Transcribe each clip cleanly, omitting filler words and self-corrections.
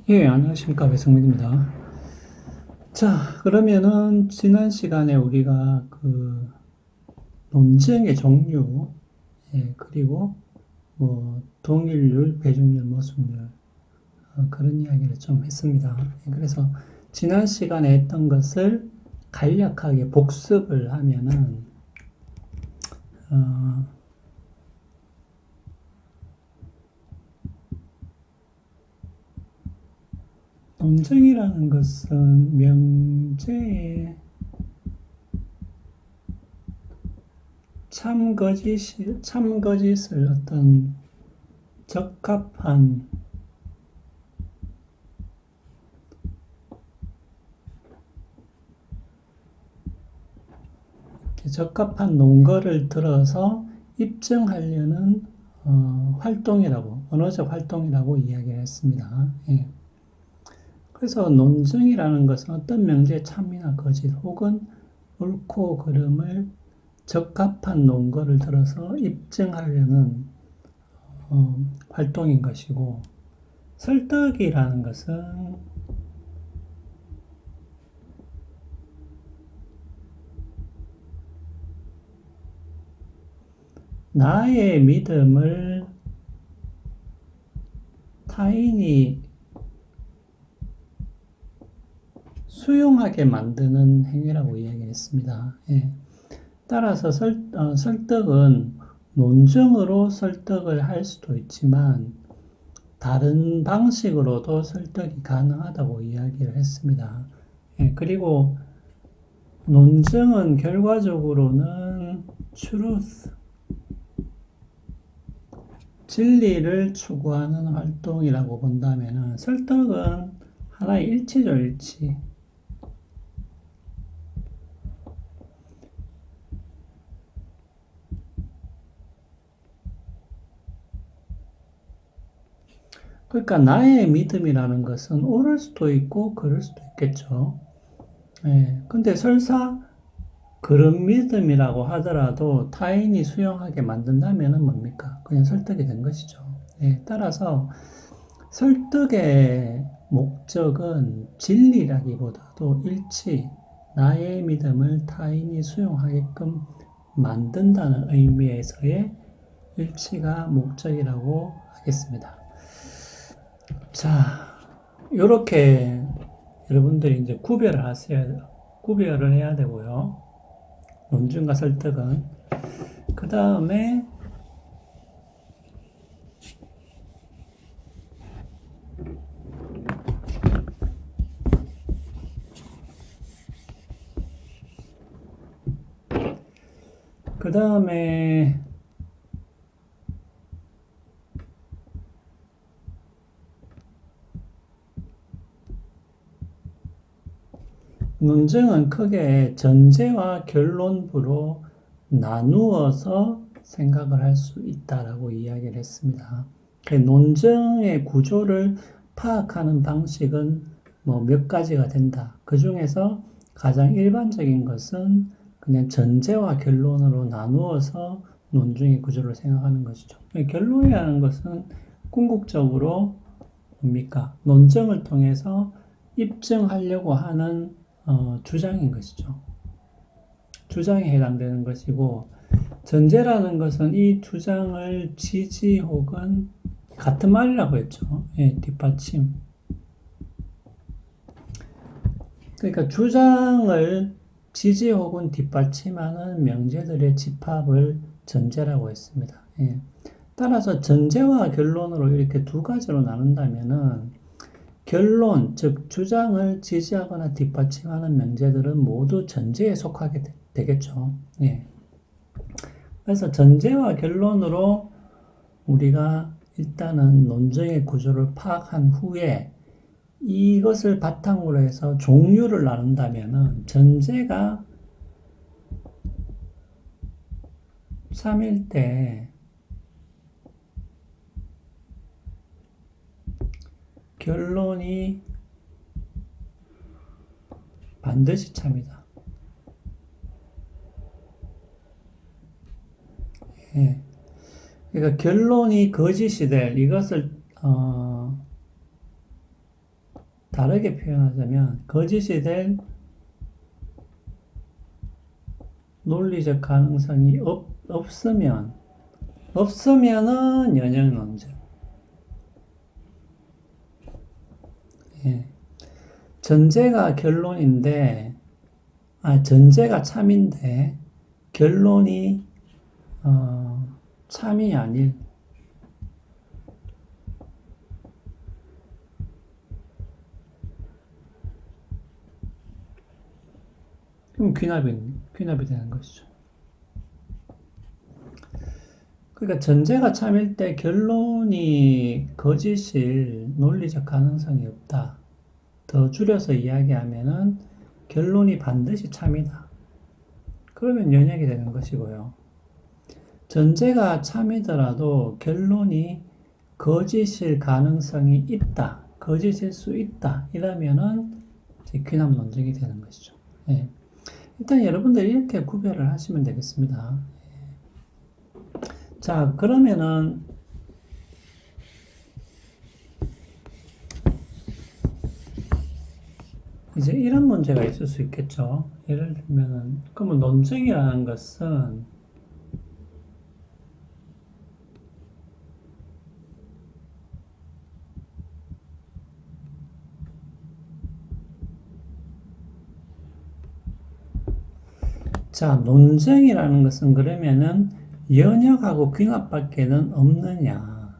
예, 안녕하십니까. 배성민입니다. 자, 그러면은, 지난 시간에 우리가 논쟁의 종류, 예, 그리고 동일률, 배중률, 모순율, 그런 이야기를 좀 했습니다. 예, 그래서, 지난 시간에 했던 것을 간략하게 복습을 하면은, 어, 논쟁이라는 것은 명제의 참거짓을 어떤 적합한 적합한 논거를 들어서 입증하려는 활동이라고, 언어적 활동이라고 이야기를 했습니다. 예. 그래서 논증이라는 것은 어떤 명제의 참이나 거짓 혹은 옳고 그름을 적합한 논거를 들어서 입증하려는 활동인 것이고, 설득이라는 것은 나의 믿음을 타인이 수용하게 만드는 행위라고 이야기했습니다. 예. 따라서 설득은 논증으로 설득을 할 수도 있지만 다른 방식으로도 설득이 가능하다고 이야기를 했습니다. 예. 그리고 논증은 결과적으로는 truth, 진리를 추구하는 활동이라고 본다면 설득은 하나의 일치죠, 일치. 그러니까 나의 믿음이라는 것은 옳을 수도 있고 그럴 수도 있겠죠. 예. 근데 설사 그런 믿음이라고 하더라도 타인이 수용하게 만든다면은 뭡니까? 그냥 설득이 된 것이죠. 예. 따라서 설득의 목적은 진리라기보다도 일치, 나의 믿음을 타인이 수용하게끔 만든다는 의미에서의 일치가 목적이라고 하겠습니다. 자, 요렇게 여러분들이 이제 구별을 해야 되고요. 논증과 설득은. 그 다음에, 그 다음에, 논증은 크게 전제와 결론부로 나누어서 생각을 할 수 있다라고 이야기를 했습니다. 논증의 구조를 파악하는 방식은 뭐 몇 가지가 된다. 그 중에서 가장 일반적인 것은 그냥 전제와 결론으로 나누어서 논증의 구조를 생각하는 것이죠. 결론이라는 것은 궁극적으로 뭡니까? 논증을 통해서 입증하려고 하는 주장인 것이죠. 주장에 해당되는 것이고, 전제라는 것은 이 주장을 지지 혹은 같은 말이라고 했죠. 예, 뒷받침. 그러니까 주장을 지지 혹은 뒷받침하는 명제들의 집합을 전제라고 했습니다. 예. 따라서 전제와 결론으로 이렇게 두 가지로 나눈다면은 결론, 즉 주장을 지지하거나 뒷받침하는 명제들은 모두 전제에 속하게 되겠죠. 예. 그래서 전제와 결론으로 우리가 일단은 논쟁의 구조를 파악한 후에 이것을 바탕으로 해서 종류를 나눈다면은 전제가 3일 때 결론이 반드시 참이다. 예. 그러니까 결론이 거짓이 될 이것을 다르게 표현하자면 거짓이 될 논리적 가능성이 없으면은 연역 논증. 예. 전제가 결론인데, 전제가 참인데 결론이 참이 아닐. 그럼 귀납이 되는 것이죠. 그러니까 전제가 참일 때 결론이 거짓일 논리적 가능성이 없다. 더 줄여서 이야기하면은 결론이 반드시 참이다. 그러면 연역이 되는 것이고요. 전제가 참이더라도 결론이 거짓일 가능성이 있다. 거짓일 수 있다. 이러면은 이제 귀납 논증이 되는 것이죠. 예. 일단 여러분들이 이렇게 구별을 하시면 되겠습니다. 자, 그러면은 이제 이런 문제가 있을 수 있겠죠. 예를 들면은 그러면 논증이라는 것은 자, 논증이라는 것은 그러면은 연역하고 귀납밖에는 없느냐.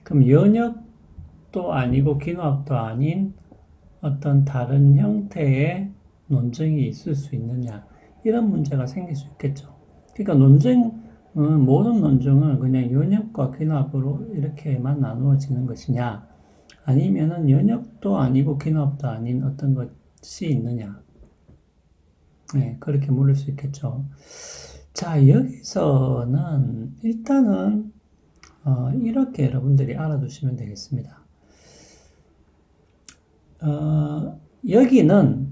그럼 연역도 아니고 귀납도 아닌 어떤 다른 형태의 논증이 있을 수 있느냐. 이런 문제가 생길 수 있겠죠. 그러니까 모든 논증은 그냥 연역과 귀납으로 이렇게만 나누어지는 것이냐. 아니면은 연역도 아니고 귀납도 아닌 어떤 것이 있느냐. 네, 그렇게 물을 수 있겠죠. 자, 여기서는 일단은 이렇게 여러분들이 알아두시면 되겠습니다. 여기는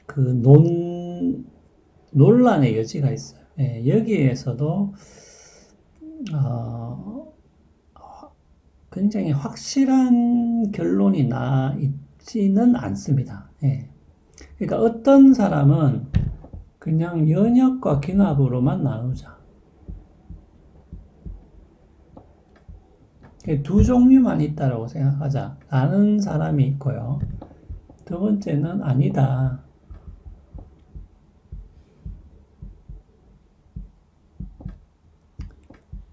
그 논란의 여지가 있어요. 예, 여기에서도 굉장히 확실한 결론이 나 있지는 않습니다. 예. 그러니까 어떤 사람은 그냥 연역과 귀납으로만 나누자. 두 종류만 있다라고 생각하자. 라는 사람이 있고요. 두 번째는 아니다.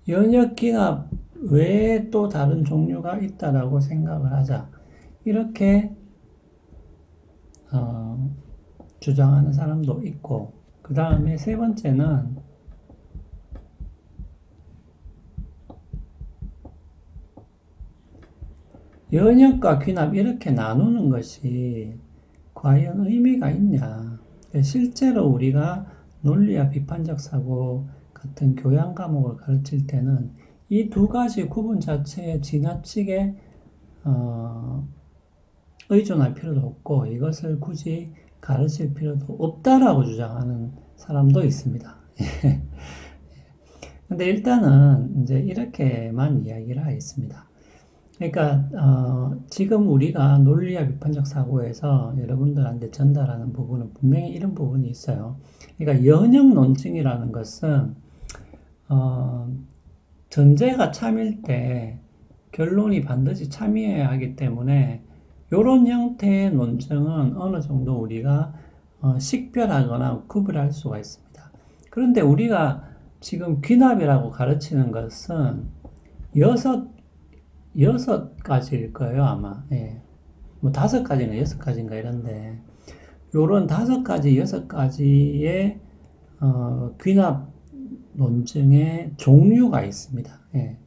연역 귀납 외에 또 다른 종류가 있다라고 생각을 하자. 이렇게 주장하는 사람도 있고, 그 다음에 세 번째는 연역과 귀납 이렇게 나누는 것이 과연 의미가 있냐. 실제로 우리가 논리와 비판적 사고 같은 교양 과목을 가르칠 때는 이 두 가지 구분 자체에 지나치게 의존할 필요도 없고 이것을 굳이 가르칠 필요도 없다라고 주장하는 사람도 있습니다. 근데 일단은 이제 이렇게만 이야기를 하겠습니다. 그러니까 지금 우리가 논리와 비판적 사고에서 여러분들한테 전달하는 부분은 분명히 이런 부분이 있어요. 그러니까 연역 논증이라는 것은 전제가 참일 때 결론이 반드시 참여해야 하기 때문에 이런 형태의 논증은 어느 정도 우리가 식별하거나 구별할 수가 있습니다. 그런데 우리가 지금 귀납이라고 가르치는 것은 여섯 가지일 거예요, 아마. 예. 뭐 5가지나 6가지인가 이런데, 요런 5가지, 6가지의, 귀납 논증의 종류가 있습니다. 예.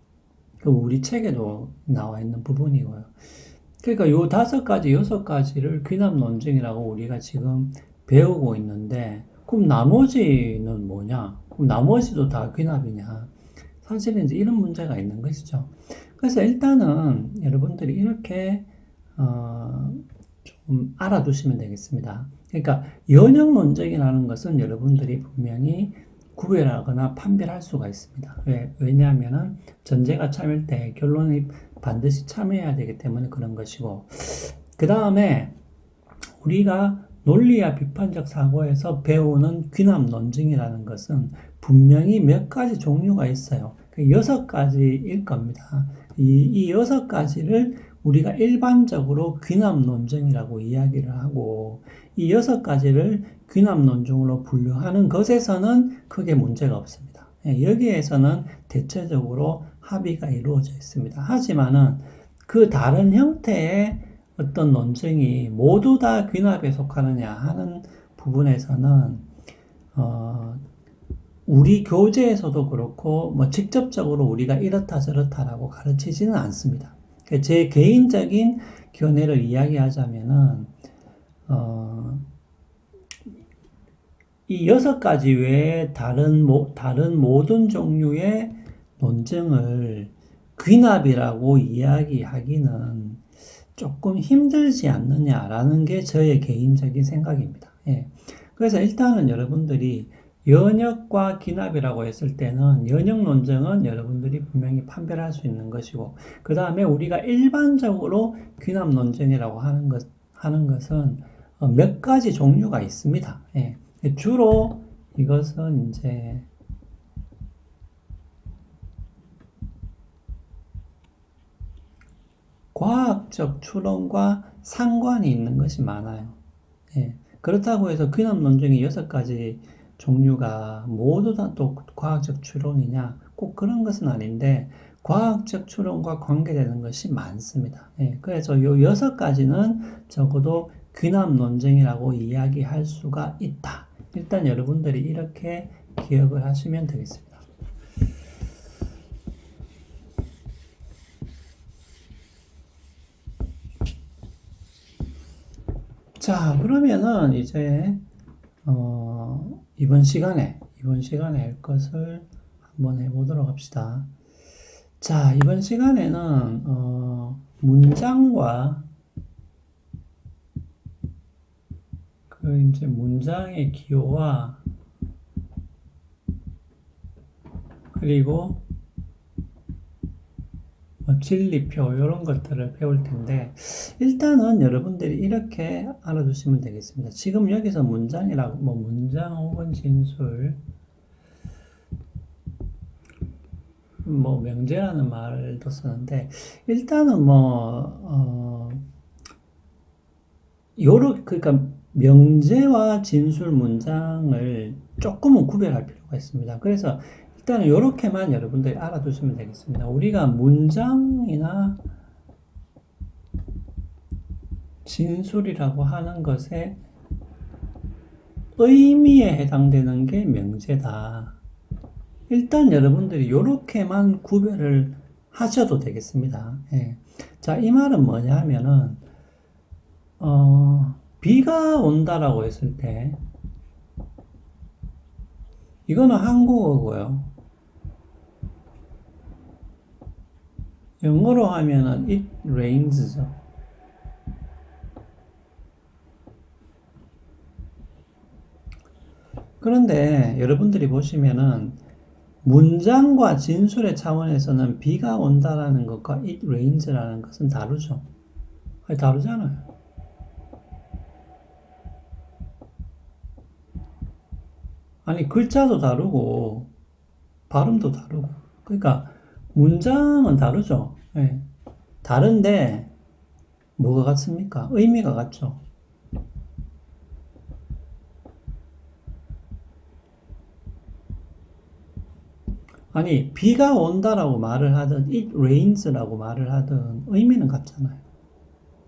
그 우리 책에도 나와 있는 부분이고요. 그러니까 요 5가지, 6가지를 귀납 논증이라고 우리가 지금 배우고 있는데, 그럼 나머지는 뭐냐? 그럼 나머지도 다 귀납이냐? 사실은 이제 이런 문제가 있는 것이죠. 그래서 일단은 여러분들이 이렇게 좀 알아두시면 되겠습니다. 그러니까 연역 논증이라는 것은 여러분들이 분명히 구별하거나 판별할 수가 있습니다. 왜냐하면은 전제가 참일 때 결론이 반드시 참여해야 되기 때문에 그런 것이고, 그 다음에 우리가 논리와 비판적 사고에서 배우는 귀납 논증이라는 것은 분명히 몇 가지 종류가 있어요. 그 6가지일 겁니다. 이 6가지를 우리가 일반적으로 귀납 논증이라고 이야기를 하고, 이 6가지를 귀납 논증으로 분류하는 것에서는 크게 문제가 없습니다. 여기에서는 대체적으로 합의가 이루어져 있습니다. 하지만은 그 다른 형태의 어떤 논증이 모두 다 귀납에 속하느냐 하는 부분에서는 우리 교재에서도 그렇고 뭐 직접적으로 우리가 이렇다 저렇다라고 가르치지는 않습니다. 제 개인적인 견해를 이야기하자면은 이 6가지 외에 다른 모든 종류의 논증을 귀납이라고 이야기하기는 조금 힘들지 않느냐라는 게 저의 개인적인 생각입니다. 예. 그래서 일단은 여러분들이 연역과 귀납이라고 했을 때는 연역 논증은 여러분들이 분명히 판별할 수 있는 것이고, 그 다음에 우리가 일반적으로 귀납 논증이라고 하는 것은 몇 가지 종류가 있습니다. 예. 주로 이것은 이제 과학적 추론과 상관이 있는 것이 많아요. 예. 그렇다고 해서 귀납 논증이 6가지 종류가 모두 다 또 과학적 추론이냐? 꼭 그런 것은 아닌데, 과학적 추론과 관계되는 것이 많습니다. 예. 그래서 요 6가지는 적어도 귀납 논증이라고 이야기할 수가 있다. 일단 여러분들이 이렇게 기억을 하시면 되겠습니다. 자, 그러면은 이제 이번 시간에 할 것을 한번 해보도록 합시다. 자, 이번 시간에는 문장과 그 이제 문장의 기호와 그리고 진리표 이런 것들을 배울 텐데, 일단은 여러분들이 이렇게 알아두시면 되겠습니다. 지금 여기서 문장이라고 문장 혹은 진술 명제라는 말도 쓰는데, 일단은 그러니까 명제와 진술 문장을 조금은 구별할 필요가 있습니다. 그래서 일단은 이렇게만 여러분들이 알아두시면 되겠습니다. 우리가 문장이나 진술이라고 하는 것에 의미에 해당되는 게 명제다. 일단 여러분들이 이렇게만 구별을 하셔도 되겠습니다. 예. 자, 이 말은 뭐냐 하면은 비가 온다라고 했을 때 이거는 한국어고요. 영어로 하면은 it rains죠. 그런데 여러분들이 보시면은 문장과 진술의 차원에서는 비가 온다라는 것과 it rains라는 것은 다르죠. 아니, 다르잖아요. 아니, 글자도 다르고 발음도 다르고. 그러니까 문장은 다르죠. 예. 다른데 뭐가 같습니까? 의미가 같죠. 아니, 비가 온다라고 말을 하든 it rains라고 말을 하든 의미는 같잖아요.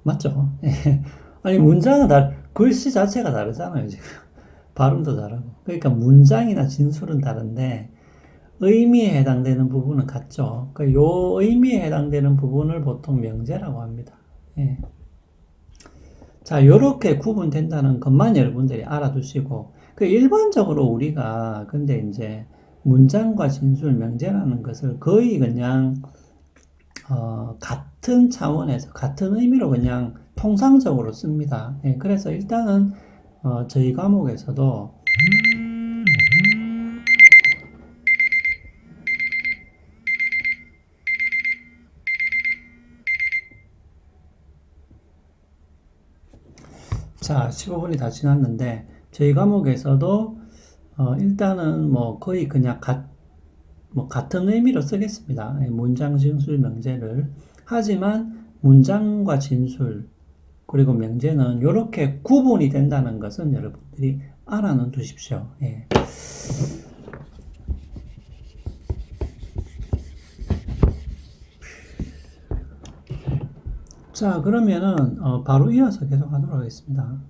맞죠? 예. 아니, 문장은 글씨 자체가 다르잖아요, 지금. 발음도 다르고. 그러니까 문장이나 진술은 다른데 의미에 해당되는 부분은 같죠. 그러니까 요 의미에 해당되는 부분을 보통 명제라고 합니다. 예. 자, 요렇게 구분된다는 것만 여러분들이 알아두시고, 일반적으로 우리가 근데 이제 문장과 진술, 명제라는 것을 거의 그냥 같은 차원에서 같은 의미로 그냥 통상적으로 씁니다. 예, 그래서 일단은 저희 과목에서도 자, 15분이 다 지났는데, 저희 과목에서도, 일단은 뭐 거의 그냥 같은 의미로 쓰겠습니다. 예, 문장, 진술, 명제를. 하지만 문장과 진술, 그리고 명제는 이렇게 구분이 된다는 것은 여러분들이 알아는 두십시오. 예. 자, 그러면은 바로 이어서 계속 하도록 하겠습니다.